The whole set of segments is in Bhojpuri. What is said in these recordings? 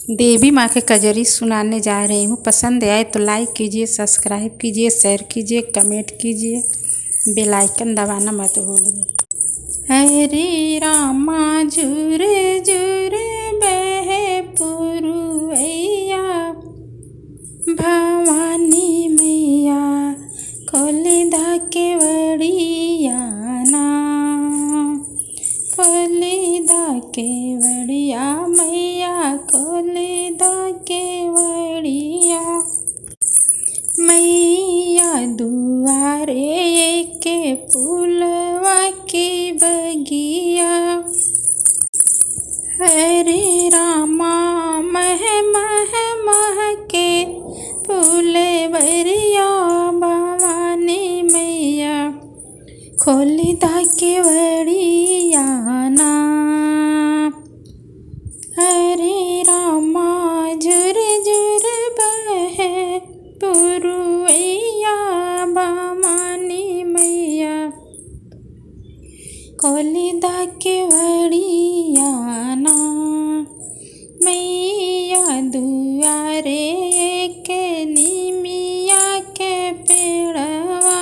देवी माँ के कजरी सुनाने जा रही हूँ। पसंद आए तो लाइक कीजिए, सब्सक्राइब कीजिए, शेयर कीजिए, कमेंट कीजिए, बेल आइकन दबाना मत भूलिए। हरे रामा झूरे झूरे बहे पुरुवैया, भवानी मैया खोले दा केवड़िया ना, खोले दा केवड़िया मैया खोले दा केवड़िया। मैया दुआरे के फूलवा की बगिया, हरे रामा मह मह मह के फूले बरिया, भवानी मैया खोली दा केवड़िया ना। हरे रामा झुर झुर बहे पुरुवैया, भवानी मैया खोली दा केवड़िया ना। मैया दुआरे के निमिया के पेड़वा,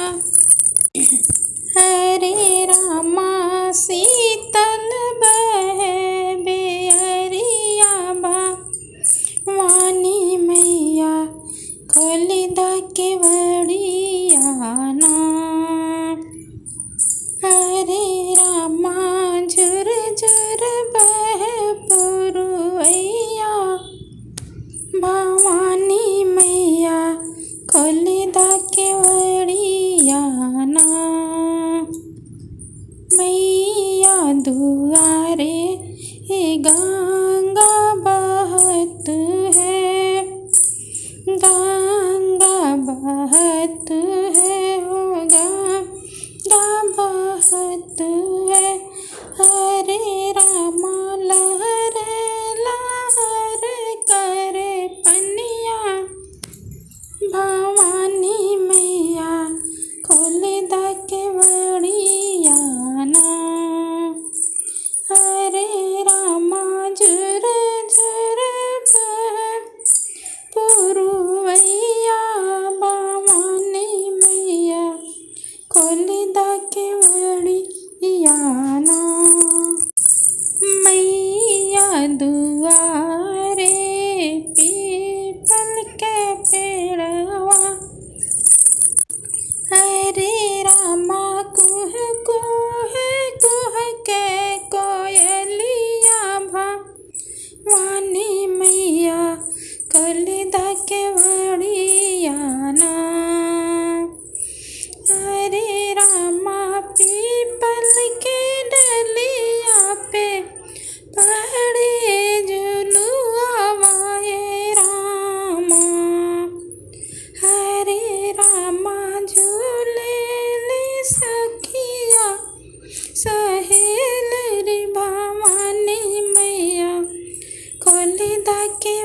हरे रामा शीतल बहे बेअरिया, भवानी मैया खोली दा केवड़िया ना। हरे रामा झुर झुर बहे पुरुवैया, भवानी मैया खोली दा केवड़िया ना। मैया दुआरे गंगा बहत है, गंगा बहत है हो गंगा बहत है। हरे रामा लहर लहर करे पनिया, भवानी मैया खोले दा केवड़िया ना। हरे रामा झुर झुर बहे पुरुवैया, भवानी मैया खोली दा केवड़िया ना। मैया दुआरे पीपल के पेड़वा, हरे रामा कुह कुह कुह के कोयलिया, भवानी मैया खोली दा केवड़िया ना। हरे रामा पीपल के डलिया पे पड़े झुलुआ वाये रामा, हरे रामा झूले ले सखिया सहेल रे, भवानी मैया खोली दा के